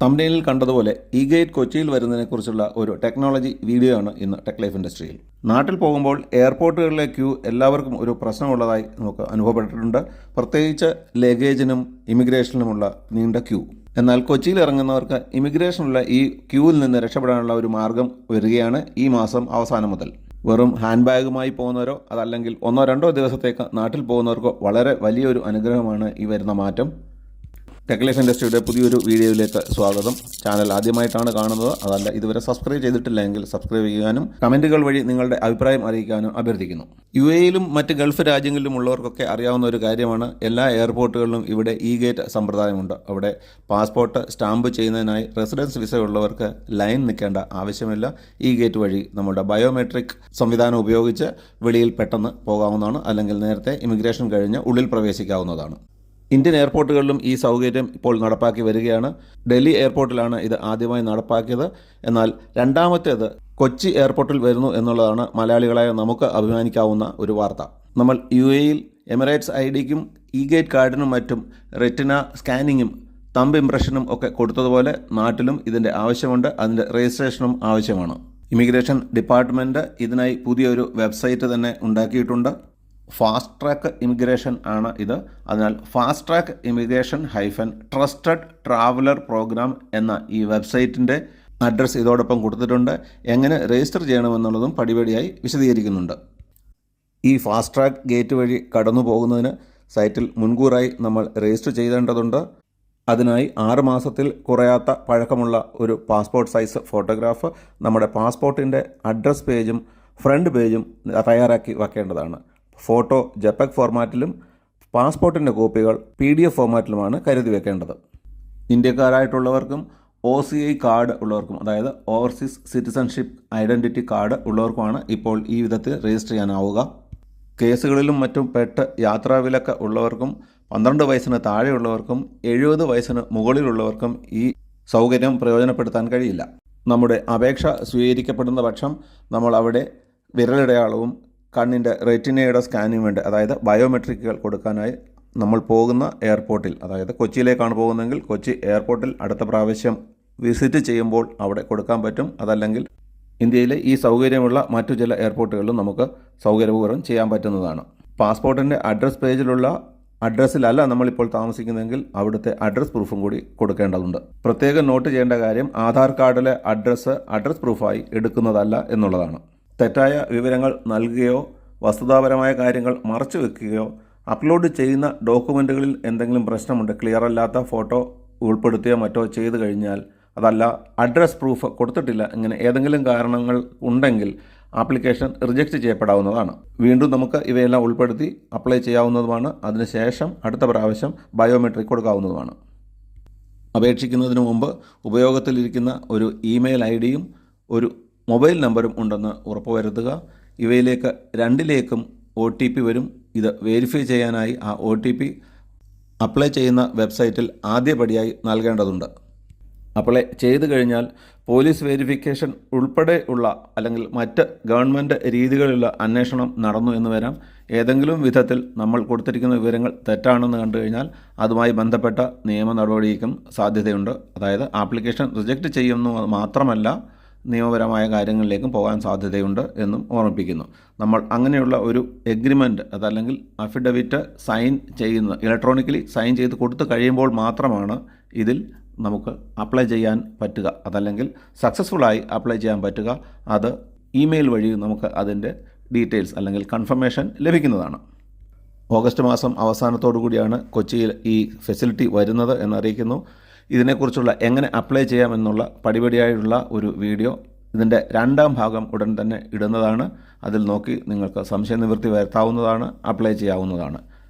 തംബ്നെയിലിൽ കണ്ടതുപോലെ ഇ-ഗേറ്റ് കൊച്ചിയിൽ വരുന്നതിനെക്കുറിച്ചുള്ള ഒരു ടെക്നോളജി വീഡിയോ ആണ് ഇന്ന് ടെക് ലൈഫ് ഇൻഡസ്ട്രിയിൽ. നാട്ടിൽ പോകുമ്പോൾ എയർപോർട്ടുകളിലെ ക്യൂ എല്ലാവർക്കും ഒരു പ്രശ്നമുള്ളതായി നമുക്ക് അനുഭവപ്പെട്ടിട്ടുണ്ട്. പ്രത്യേകിച്ച് ലഗേജിനും ഇമിഗ്രേഷനുമുള്ള നീണ്ട ക്യൂ. എന്നാൽ കൊച്ചിയിൽ ഇറങ്ങുന്നവർക്ക് ഇമിഗ്രേഷനുള്ള ഈ ക്യൂവിൽ നിന്ന് രക്ഷപ്പെടാനുള്ള ഒരു മാർഗം വരികയാണ് ഈ മാസം അവസാനം മുതൽ. വെറും ഹാൻഡ് ബാഗുമായി പോകുന്നവരോ അതല്ലെങ്കിൽ 1-2 ദിവസത്തേക്ക് നാട്ടിൽ പോകുന്നവർക്കോ വളരെ വലിയൊരു അനുഗ്രഹമാണ് ഈ വരുന്ന മാറ്റം. ടെക് ലൈഫ് ഇൻഡസ്ട്രിയുടെ പുതിയൊരു വീഡിയോയിലേക്ക് സ്വാഗതം. ചാനൽ ആദ്യമായിട്ടാണ് കാണുന്നത്, അതല്ല ഇതുവരെ സബ്സ്ക്രൈബ് ചെയ്തിട്ടില്ലെങ്കിൽ സബ്സ്ക്രൈബ് ചെയ്യാനും കമൻറ്റുകൾ വഴി നിങ്ങളുടെ അഭിപ്രായം അറിയിക്കാനും അഭ്യർത്ഥിക്കുന്നു. യു-എയിലും മറ്റ് ഗൾഫ് രാജ്യങ്ങളിലും ഉള്ളവർക്കൊക്കെ അറിയാവുന്ന ഒരു കാര്യമാണ്, എല്ലാ എയർപോർട്ടുകളിലും ഇവിടെ ഇ-ഗേറ്റ് സമ്പ്രദായമുണ്ട്. അവിടെ പാസ്പോർട്ട് സ്റ്റാമ്പ് ചെയ്യുന്നതിനായി റെസിഡൻസ് വിസ ഉള്ളവർക്ക് ലൈൻ നിൽക്കേണ്ട ആവശ്യമില്ല. ഇ-ഗേറ്റ് വഴി നമ്മുടെ ബയോമെട്രിക് സംവിധാനം ഉപയോഗിച്ച് വെളിയിൽ പെട്ടെന്ന് പോകാവുന്നതാണ്, അല്ലെങ്കിൽ നേരത്തെ ഇമിഗ്രേഷൻ കഴിഞ്ഞ് ഉള്ളിൽ പ്രവേശിക്കാവുന്നതാണ്. ഇന്ത്യൻ എയർപോർട്ടുകളിലും ഈ സൗകര്യം ഇപ്പോൾ നടപ്പാക്കി വരികയാണ്. ഡൽഹി എയർപോർട്ടിലാണ് ഇത് ആദ്യമായി നടപ്പാക്കിയത്. എന്നാൽ രണ്ടാമത്തേത് കൊച്ചി എയർപോർട്ടിൽ വരുന്നു എന്നുള്ളതാണ് മലയാളികളായ നമുക്ക് അഭിമാനിക്കാവുന്ന ഒരു വാർത്ത. നമ്മൾ യു-എയിൽ എമിറേറ്റ്സ് ഐ-ഡിക്കും ഇ-ഗേറ്റ് കാർഡിനും മറ്റും റെറ്റിന സ്കാനിങ്ങും തമ്പ് ഇംപ്രഷനും ഒക്കെ കൊടുത്തതുപോലെ നാട്ടിലും ഇതിൻ്റെ ആവശ്യമുണ്ട്. അതിൻ്റെ രജിസ്ട്രേഷനും ആവശ്യമാണ്. ഇമിഗ്രേഷൻ ഡിപ്പാർട്ട്മെൻറ്റ് ഇതിനായി പുതിയൊരു വെബ്സൈറ്റ് തന്നെ ഉണ്ടാക്കിയിട്ടുണ്ട്. ഫാസ്റ്റ് ട്രാക്ക് ഇമിഗ്രേഷൻ ആണ് ഇത്. അതിനാൽ fast track immigration -trusted traveller programme എന്ന ഈ വെബ്സൈറ്റിൻ്റെ അഡ്രസ്സ് ഇതോടൊപ്പം കൊടുത്തിട്ടുണ്ട്. എങ്ങനെ രജിസ്റ്റർ ചെയ്യണമെന്നുള്ളതും പടിപടിയായി വിശദീകരിക്കുന്നുണ്ട്. ഈ ഫാസ്റ്റ് ട്രാക്ക് ഗേറ്റ് വഴി കടന്നു പോകുന്നതിന് സൈറ്റിൽ മുൻകൂറായി നമ്മൾ രജിസ്റ്റർ ചെയ്തേണ്ടതുണ്ട്. അതിനായി 6 മാസത്തിൽ കുറയാത്ത പഴക്കമുള്ള ഒരു പാസ്പോർട്ട് സൈസ് ഫോട്ടോഗ്രാഫ്, നമ്മുടെ പാസ്പോർട്ടിൻ്റെ അഡ്രസ് പേജും ഫ്രണ്ട് പേജും തയ്യാറാക്കി വയ്ക്കേണ്ടതാണ്. ഫോട്ടോ ജെപെഗ് ഫോർമാറ്റിലും പാസ്പോർട്ടിൻ്റെ കോപ്പികൾ PDF ഫോർമാറ്റിലുമാണ് കരുതി വെക്കേണ്ടത്. ഇന്ത്യക്കാരായിട്ടുള്ളവർക്കും OCI കാർഡ് ഉള്ളവർക്കും, അതായത് ഓവർസീസ് സിറ്റിസൺഷിപ്പ് ഐഡൻറ്റിറ്റി കാർഡ് ഉള്ളവർക്കുമാണ് ഇപ്പോൾ ഈ വിധത്തിൽ രജിസ്റ്റർ ചെയ്യാനാവുക. കേസുകളിലും മറ്റും പെട്ട് യാത്രാവിലക്ക് ഉള്ളവർക്കും 12 വയസ്സിന് താഴെയുള്ളവർക്കും 70 വയസ്സിന് മുകളിലുള്ളവർക്കും ഈ സൗകര്യം പ്രയോജനപ്പെടുത്താൻ കഴിയില്ല. നമ്മുടെ അപേക്ഷ സ്വീകരിക്കപ്പെടുന്ന പക്ഷം നമ്മൾ അവിടെ വിരലടയാളവും കണ്ണിൻ്റെ റെറ്റിനയുടെ സ്കാനിങ് വേണ്ടി, അതായത് ബയോമെട്രിക്കുകൾ കൊടുക്കാനായി നമ്മൾ പോകുന്ന എയർപോർട്ടിൽ, അതായത് കൊച്ചിയിലേക്കാണ് പോകുന്നതെങ്കിൽ കൊച്ചി എയർപോർട്ടിൽ അടുത്ത പ്രാവശ്യം വിസിറ്റ് ചെയ്യുമ്പോൾ അവിടെ കൊടുക്കാൻ പറ്റും. അതല്ലെങ്കിൽ ഇന്ത്യയിലെ ഈ സൗകര്യമുള്ള മറ്റു ചില എയർപോർട്ടുകളിലും നമുക്ക് സൗകര്യപൂർവ്വം ചെയ്യാൻ പറ്റുന്നതാണ്. പാസ്പോർട്ടിൻ്റെ അഡ്രസ് പേജിലുള്ള അഡ്രസ്സിലല്ല നമ്മളിപ്പോൾ താമസിക്കുന്നതെങ്കിൽ അവിടുത്തെ അഡ്രസ് പ്രൂഫും കൂടി കൊടുക്കേണ്ടതുണ്ട്. പ്രത്യേകം നോട്ട് ചെയ്യേണ്ട കാര്യം, ആധാർ കാർഡിലെ അഡ്രസ് പ്രൂഫായി എടുക്കുന്നതല്ല എന്നുള്ളതാണ്. തെറ്റായ വിവരങ്ങൾ നൽകുകയോ വസ്തുതാപരമായ കാര്യങ്ങൾ മറച്ചു വെക്കുകയോ അപ്ലോഡ് ചെയ്യുന്ന ഡോക്യുമെൻറ്റുകളിൽ എന്തെങ്കിലും പ്രശ്നമുണ്ട്, ക്ലിയർ അല്ലാത്ത ഫോട്ടോ ഉൾപ്പെടുത്തുകയോ മറ്റോ ചെയ്തു കഴിഞ്ഞാൽ, അതല്ല അഡ്രസ് പ്രൂഫ് കൊടുത്തിട്ടില്ല, ഇങ്ങനെ ഏതെങ്കിലും കാരണങ്ങൾ ഉണ്ടെങ്കിൽ ആപ്ലിക്കേഷൻ റിജക്റ്റ് ചെയ്യപ്പെടാവുന്നതാണ്. വീണ്ടും നമുക്ക് ഇവയെല്ലാം ഉൾപ്പെടുത്തി അപ്ലൈ ചെയ്യാവുന്നതുമാണ്. അതിനുശേഷം അടുത്ത പ്രാവശ്യം ബയോമെട്രിക് കൊടുക്കാവുന്നതുമാണ്. അപേക്ഷിക്കുന്നതിന് മുമ്പ് ഉപയോഗത്തിലിരിക്കുന്ന ഒരു ഇമെയിൽ ID-യും ഒരു മൊബൈൽ നമ്പറും ഉണ്ടെന്ന് ഉറപ്പുവരുത്തുക. ഇവയിലേക്ക് രണ്ടിലേക്കും OTP വരും. ഇത് വെരിഫൈ ചെയ്യാനായി ആ OTP അപ്ലൈ ചെയ്യുന്ന വെബ്സൈറ്റിൽ ആദ്യപടിയായി നൽകേണ്ടതുണ്ട്. അപ്ലൈ ചെയ്തു കഴിഞ്ഞാൽ പോലീസ് വെരിഫിക്കേഷൻ ഉൾപ്പെടെയുള്ള അല്ലെങ്കിൽ മറ്റ് ഗവൺമെൻറ് രീതികളിലുള്ള അന്വേഷണം നടന്നു എന്ന് വരാം. ഏതെങ്കിലും വിധത്തിൽ നമ്മൾ കൊടുത്തിരിക്കുന്ന വിവരങ്ങൾ തെറ്റാണെന്ന് കണ്ടു കഴിഞ്ഞാൽ അതുമായി ബന്ധപ്പെട്ട നിയമ നടപടിക്കും സാധ്യതയുണ്ട്. അതായത് ആപ്ലിക്കേഷൻ റിജക്റ്റ് ചെയ്യുന്നു മാത്രമല്ല, നിയമപരമായ കാര്യങ്ങളിലേക്കും പോകാൻ സാധ്യതയുണ്ട് എന്നും ഓർമ്മിപ്പിക്കുന്നു. നമ്മൾ അങ്ങനെയുള്ള ഒരു എഗ്രിമെൻറ്റ്, അതല്ലെങ്കിൽ അഫിഡവിറ്റ് സൈൻ ചെയ്യുന്ന, ഇലക്ട്രോണിക്കലി സൈൻ ചെയ്ത് കൊടുത്തു കഴിയുമ്പോൾ മാത്രമാണ് ഇതിൽ നമുക്ക് അപ്ലൈ ചെയ്യാൻ പറ്റുക, അതല്ലെങ്കിൽ സക്സസ്ഫുള്ളായി അപ്ലൈ ചെയ്യാൻ പറ്റുക. അത് ഇമെയിൽ വഴി നമുക്ക് അതിൻ്റെ ഡീറ്റെയിൽസ് അല്ലെങ്കിൽ കൺഫർമേഷൻ ലഭിക്കുന്നതാണ്. ഓഗസ്റ്റ് മാസം അവസാനത്തോടു കൂടിയാണ് കൊച്ചിയിൽ ഈ ഫെസിലിറ്റി വരുന്നത് എന്നറിയിക്കുന്നു. ഇതിനെക്കുറിച്ചുള്ള എങ്ങനെ അപ്ലൈ ചെയ്യാമെന്നുള്ള പടിപടിയായുള്ള ഒരു വീഡിയോ, ഇതിൻ്റെ 2ാം ഭാഗം ഉടൻ തന്നെ ഇടുന്നതാണ്. അതിൽ നോക്കി നിങ്ങൾക്ക് സംശയനിവൃത്തി വരുത്താവുന്നതാണ്, അപ്ലൈ ചെയ്യാവുന്നതാണ്.